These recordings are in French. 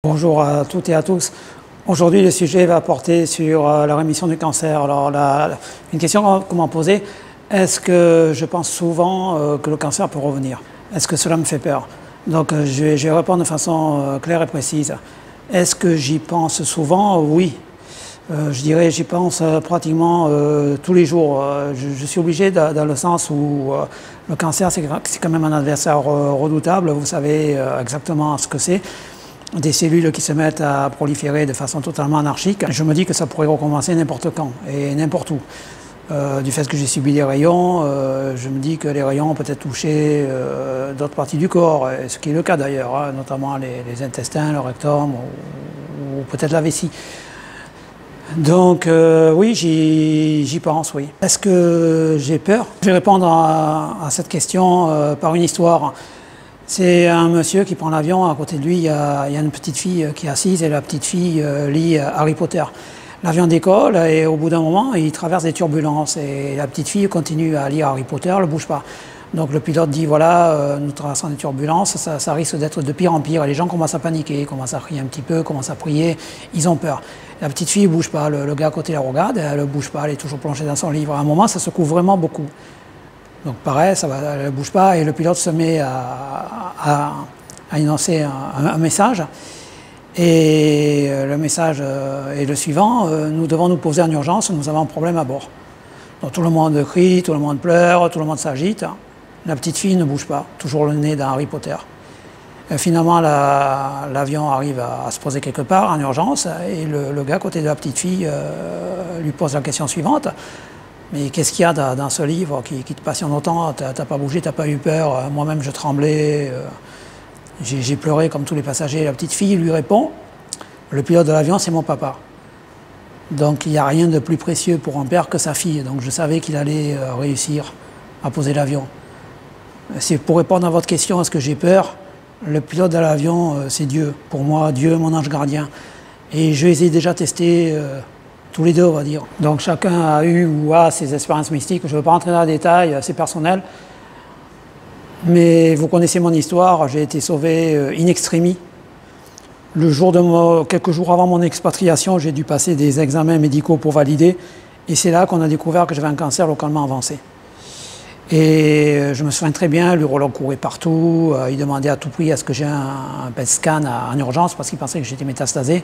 Bonjour à toutes et à tous. Aujourd'hui, le sujet va porter sur la rémission du cancer. Alors, une question qu'on m'a posée, est-ce que je pense souvent que le cancer peut revenir? Est-ce que cela me fait peur? Donc, je vais répondre de façon claire et précise. Est-ce que j'y pense souvent? Oui. Je dirais j'y pense pratiquement tous les jours. Je suis obligé dans le sens où le cancer, c'est quand même un adversaire redoutable. Vous savez exactement ce que c'est. Des cellules qui se mettent à proliférer de façon totalement anarchique. Je me dis que ça pourrait recommencer n'importe quand et n'importe où. Du fait que j'ai subi des rayons, je me dis que les rayons ont peut-être touché d'autres parties du corps, ce qui est le cas d'ailleurs, hein, notamment les intestins, le rectum ou peut-être la vessie. Donc oui, j'y pense, oui. Est-ce que j'ai peur? Je vais répondre à cette question par une histoire. C'est un monsieur qui prend l'avion, à côté de lui, il y a une petite fille qui est assise et la petite fille lit Harry Potter. L'avion décolle et au bout d'un moment, il traverse des turbulences et la petite fille continue à lire Harry Potter, elle ne bouge pas. Donc le pilote dit voilà, nous traversons des turbulences, ça risque d'être de pire en pire. Et les gens commencent à paniquer, commencent à crier un petit peu, commencent à prier, ils ont peur. La petite fille ne bouge pas, le gars à côté la regarde, elle ne bouge pas, elle est toujours plongée dans son livre. À un moment, ça secoue vraiment beaucoup. Donc pareil, elle ne bouge pas et le pilote se met à énoncer un message. Et le message est le suivant, nous devons nous poser en urgence, nous avons un problème à bord. Donc tout le monde crie, tout le monde pleure, tout le monde s'agite. La petite fille ne bouge pas, toujours le nez dans Harry Potter. Et finalement, l'avion arrive à se poser quelque part en urgence et le gars à côté de la petite fille lui pose la question suivante. Mais qu'est-ce qu'il y a dans ce livre qui te passionne autant? T'as pas bougé, t'as pas eu peur? Moi-même, je tremblais. J'ai pleuré comme tous les passagers. La petite fille lui répond, le pilote de l'avion, c'est mon papa. Donc il n'y a rien de plus précieux pour un père que sa fille. Donc je savais qu'il allait réussir à poser l'avion. C'est pour répondre à votre question, est-ce que j'ai peur? Le pilote de l'avion, c'est Dieu. Pour moi, Dieu, mon ange gardien. Et je les ai déjà testés tous les deux, on va dire. Donc chacun a eu ou a ses expériences mystiques. Je ne veux pas rentrer dans les détails, c'est personnel. Mais vous connaissez mon histoire, j'ai été sauvé in extremis. Quelques jours avant mon expatriation, j'ai dû passer des examens médicaux pour valider. Et c'est là qu'on a découvert que j'avais un cancer localement avancé. Et je me souviens très bien, l'urologue courait partout, il demandait à tout prix à ce que j'ai un PET scan en urgence parce qu'il pensait que j'étais métastasé.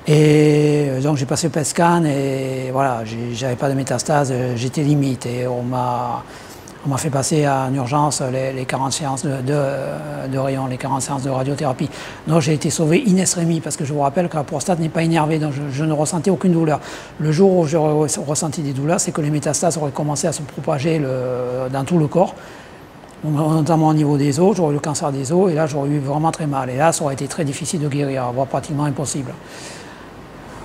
Et donc j'ai passé le PET scan et voilà, j'avais pas de métastase, j'étais limite. Et on m'a fait passer en urgence les 40 séances de rayons, les 40 séances de radiothérapie. Donc j'ai été sauvé in extremis parce que je vous rappelle que la prostate n'est pas énervée, donc je ne ressentais aucune douleur. Le jour où j'aurais ressenti des douleurs, c'est que les métastases auraient commencé à se propager dans tout le corps, notamment au niveau des os. J'aurais eu le cancer des os et là j'aurais eu vraiment très mal. Et là ça aurait été très difficile de guérir, voire pratiquement impossible.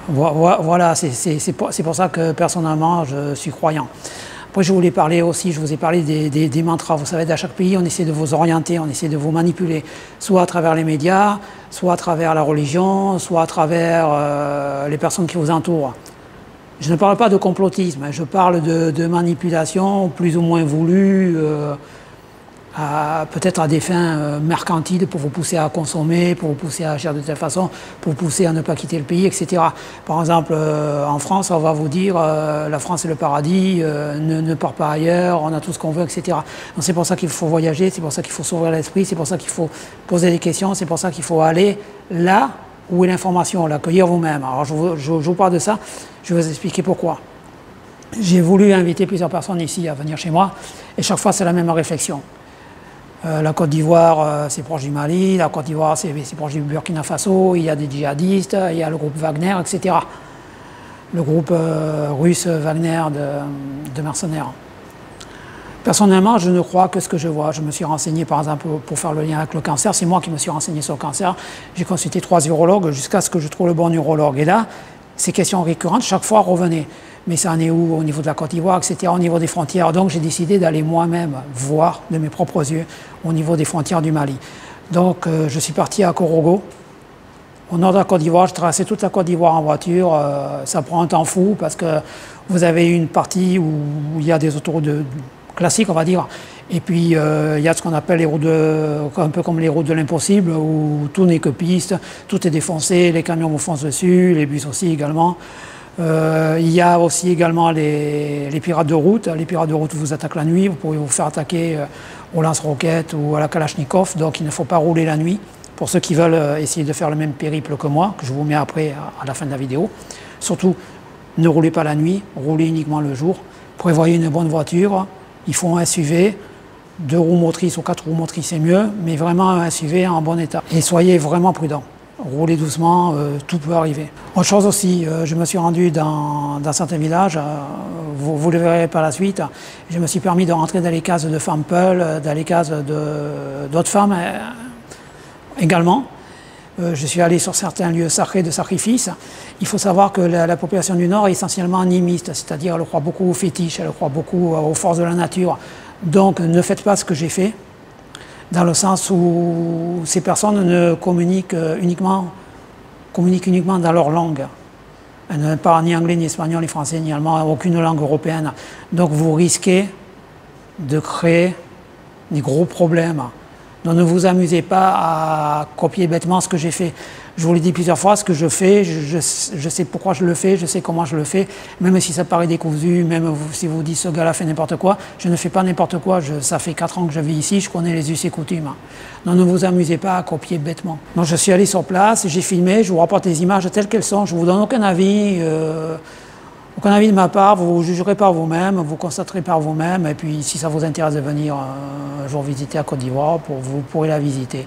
Voilà, c'est pour ça que personnellement je suis croyant. Après, je voulais parler aussi, je vous ai parlé des mantras. Vous savez, dans chaque pays, on essaie de vous orienter, on essaie de vous manipuler, soit à travers les médias, soit à travers la religion, soit à travers les personnes qui vous entourent. Je ne parle pas de complotisme, je parle de manipulation plus ou moins voulue, peut-être à des fins mercantiles pour vous pousser à consommer, pour vous pousser à agir de telle façon, pour vous pousser à ne pas quitter le pays, etc. Par exemple, en France, on va vous dire la France est le paradis, ne pars pas ailleurs, on a tout ce qu'on veut, etc. C'est pour ça qu'il faut voyager, c'est pour ça qu'il faut s'ouvrir l'esprit, c'est pour ça qu'il faut poser des questions, c'est pour ça qu'il faut aller là où est l'information, l'accueillir vous-même. Alors je vous parle de ça, je vais vous expliquer pourquoi. J'ai voulu inviter plusieurs personnes ici à venir chez moi, et chaque fois c'est la même réflexion. La Côte d'Ivoire, c'est proche du Mali, la Côte d'Ivoire, c'est proche du Burkina Faso, il y a des djihadistes, il y a le groupe Wagner, etc. Le groupe russe Wagner de mercenaires. Personnellement, je ne crois que ce que je vois. Je me suis renseigné, par exemple, pour faire le lien avec le cancer. C'est moi qui me suis renseigné sur le cancer. J'ai consulté 3 urologues jusqu'à ce que je trouve le bon urologue. Et là, ces questions récurrentes, chaque fois, revenaient. Mais ça en est où au niveau de la Côte d'Ivoire, etc., au niveau des frontières. Donc j'ai décidé d'aller moi-même voir de mes propres yeux au niveau des frontières du Mali. Donc je suis parti à Korogo, au nord de la Côte d'Ivoire. J'ai traversé toute la Côte d'Ivoire en voiture. Ça prend un temps fou parce que vous avez une partie où il y a des autoroutes classiques, on va dire, Et puis il y a ce qu'on appelle les routes un peu comme les routes de l'impossible, où tout n'est que piste, tout est défoncé, les camions vous foncent dessus, les bus aussi également. Il y a aussi également les pirates de route. Les pirates de route vous attaquent la nuit, vous pouvez vous faire attaquer au lance-roquettes ou à la Kalachnikov, donc il ne faut pas rouler la nuit. Pour ceux qui veulent essayer de faire le même périple que moi, que je vous mets après à la fin de la vidéo. Surtout, ne roulez pas la nuit, roulez uniquement le jour. Prévoyez une bonne voiture, il faut un SUV, 2 roues motrices ou 4 roues motrices c'est mieux, mais vraiment un SUV en bon état. Et soyez vraiment prudents. Roulez doucement, tout peut arriver. Autre chose aussi, je me suis rendu dans certains villages, vous le verrez par la suite, je me suis permis de rentrer dans les cases de femmes peules, dans les cases d'autres femmes également. Je suis allé sur certains lieux sacrés de sacrifice. Il faut savoir que la population du Nord est essentiellement animiste, c'est-à-dire elle croit beaucoup aux fétiches, elle croit beaucoup aux forces de la nature. Donc ne faites pas ce que j'ai fait, dans le sens où ces personnes ne communiquent uniquement dans leur langue. Elles ne parlent ni anglais, ni espagnol, ni français, ni allemand, aucune langue européenne. Donc vous risquez de créer des gros problèmes. Donc ne vous amusez pas à copier bêtement ce que j'ai fait. Je vous l'ai dit plusieurs fois, ce que je fais, je sais pourquoi je le fais, je sais comment je le fais, même si ça paraît décousu, même si vous dites ce gars-là fait n'importe quoi, je ne fais pas n'importe quoi, ça fait 4 ans que je vis ici, je connais les us et coutumes. Donc ne vous amusez pas à copier bêtement. Donc je suis allé sur place, j'ai filmé, je vous rapporte les images telles qu'elles sont, je ne vous donne aucun avis de ma part, vous jugerez par vous-même, vous constaterez par vous-même, et puis si ça vous intéresse de venir un jour visiter à Côte d'Ivoire, vous pourrez la visiter.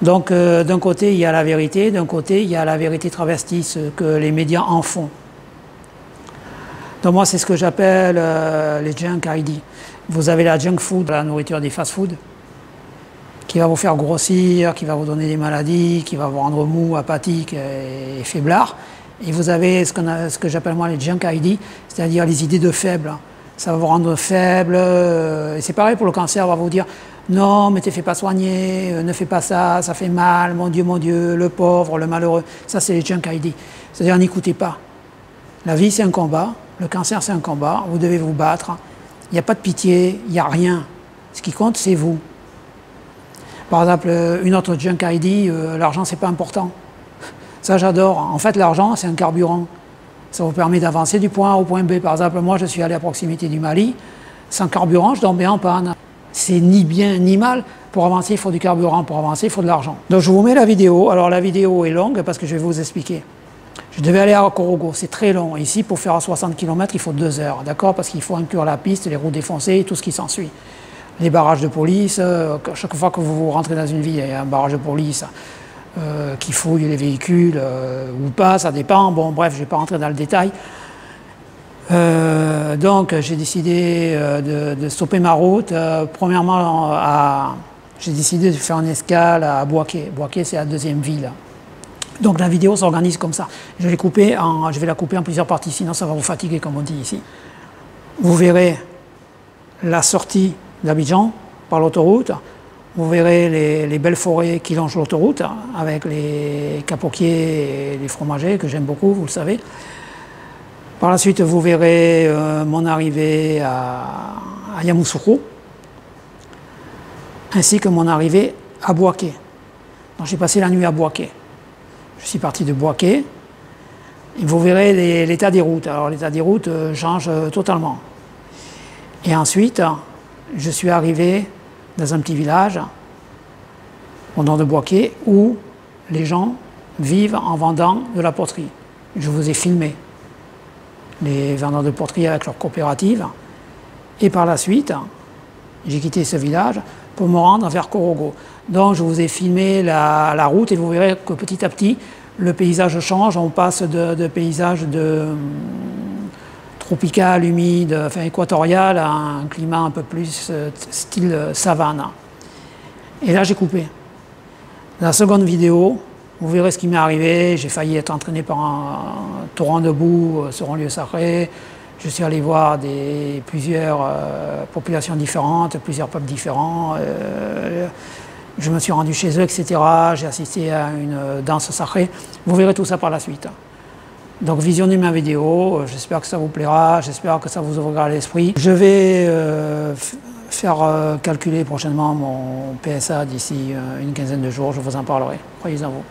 Donc d'un côté il y a la vérité, d'un côté il y a la vérité travestie, ce que les médias en font. Donc moi c'est ce que j'appelle les junk ID. Vous avez la junk food, la nourriture des fast-food, qui va vous faire grossir, qui va vous donner des maladies, qui va vous rendre mou, apathique et faiblard. Et vous avez ce que j'appelle moi les junk ID, c'est-à-dire les idées de faible. Ça va vous rendre faible, et c'est pareil pour le cancer, on va vous dire non, mais ne te fais pas soigner, ne fais pas ça, ça fait mal, mon Dieu, le pauvre, le malheureux. Ça, c'est les junk ID. C'est-à-dire, n'écoutez pas. La vie, c'est un combat. Le cancer, c'est un combat. Vous devez vous battre. Il n'y a pas de pitié, il n'y a rien. Ce qui compte, c'est vous. Par exemple, une autre junk ID, l'argent, c'est pas important. Ça, j'adore. En fait, l'argent, c'est un carburant. Ça vous permet d'avancer du point A au point B. Par exemple, moi, je suis allé à proximité du Mali. Sans carburant, je tombais en panne. C'est ni bien ni mal. Pour avancer, il faut du carburant. Pour avancer, il faut de l'argent. Donc je vous mets la vidéo. Alors la vidéo est longue parce que je vais vous expliquer. Je devais aller à Korogo, c'est très long. Ici, pour faire 60 km, il faut 2 heures. D'accord? Parce qu'il faut inclure la piste, les routes défoncées et tout ce qui s'ensuit. Les barrages de police. Chaque fois que vous rentrez dans une ville, il y a un barrage de police qui fouille les véhicules ou pas, ça dépend. Bon, bref, je ne vais pas rentrer dans le détail. Donc j'ai décidé de stopper ma route. Premièrement, j'ai décidé de faire une escale à Bouaké. Bouaké, c'est la deuxième ville. Donc la vidéo s'organise comme ça. Je vais la couper en plusieurs parties, sinon ça va vous fatiguer, comme on dit ici. Vous verrez la sortie d'Abidjan par l'autoroute. Vous verrez les belles forêts qui longent l'autoroute, avec les capoquiers et les fromagers, que j'aime beaucoup, vous le savez. Par la suite, vous verrez mon arrivée à Yamoussoukro, ainsi que mon arrivée à Bouaké. Donc j'ai passé la nuit à Bouaké. Je suis parti de Bouaké, et vous verrez l'état des routes. Alors l'état des routes change totalement. Et ensuite, je suis arrivé dans un petit village, au nord de Bouaké, où les gens vivent en vendant de la poterie. Je vous ai filmé les vendeurs de poterie avec leur coopérative. Et par la suite, j'ai quitté ce village pour me rendre vers Korogo. Donc je vous ai filmé la route et vous verrez que petit à petit, le paysage change. On passe de paysage tropical, humide, enfin équatorial, à un climat un peu plus style savane. Et là j'ai coupé. La seconde vidéo, vous verrez ce qui m'est arrivé. J'ai failli être entraîné par un torrent de boue sur un lieu sacré. Je suis allé voir plusieurs populations différentes, plusieurs peuples différents. Je me suis rendu chez eux, etc. J'ai assisté à une danse sacrée. Vous verrez tout ça par la suite. Donc visionnez ma vidéo, j'espère que ça vous plaira, j'espère que ça vous ouvrira l'esprit. Je vais faire calculer prochainement mon PSA d'ici une quinzaine de jours, je vous en parlerai. Croyez-en vous.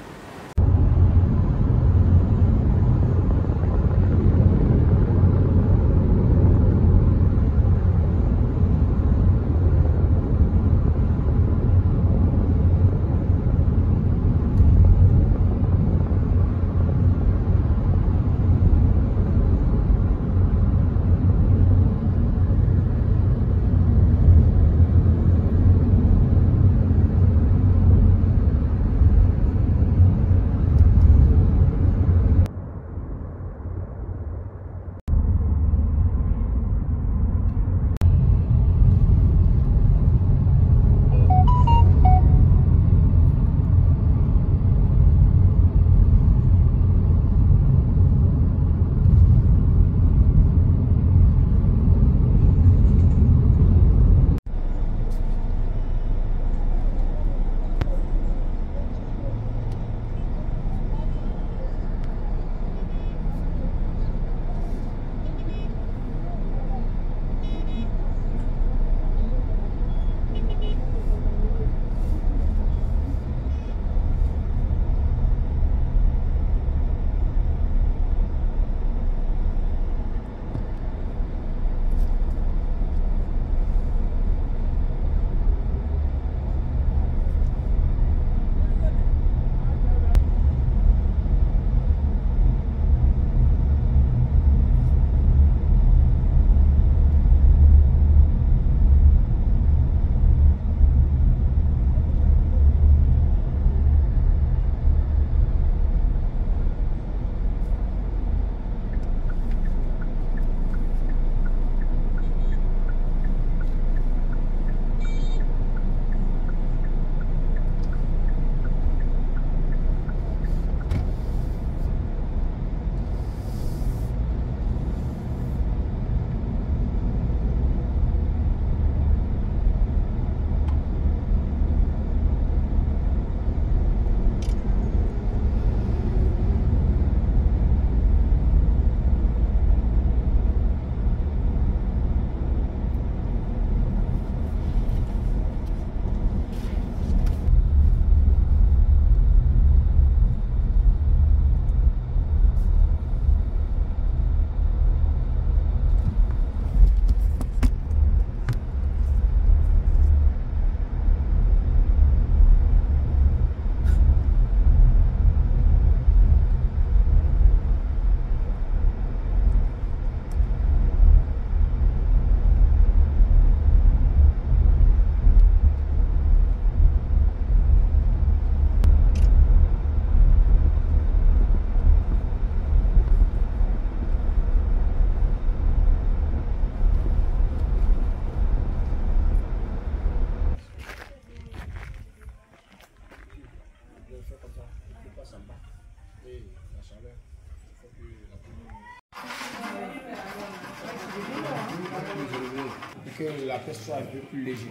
Que la peste soit un peu plus légère.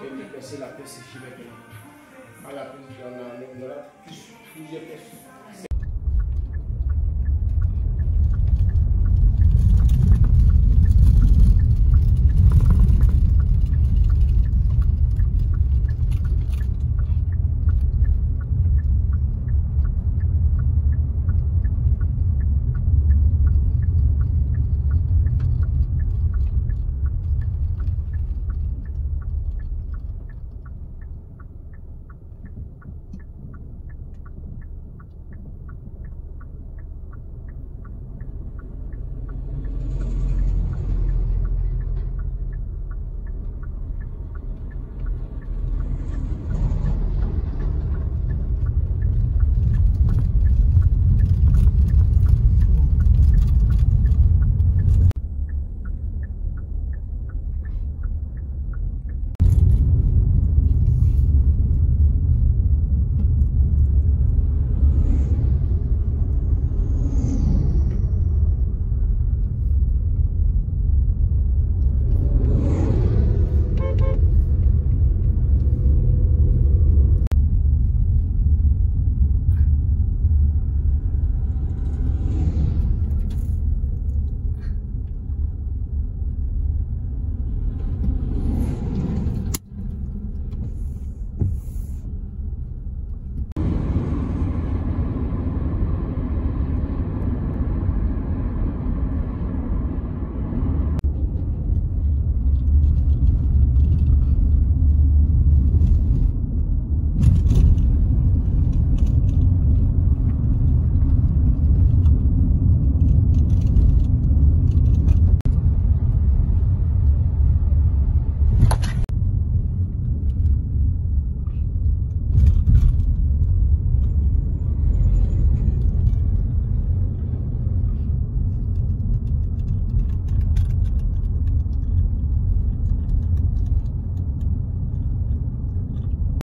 Et percer la peste ici maintenant. À la peste, on aura plusieurs pestes.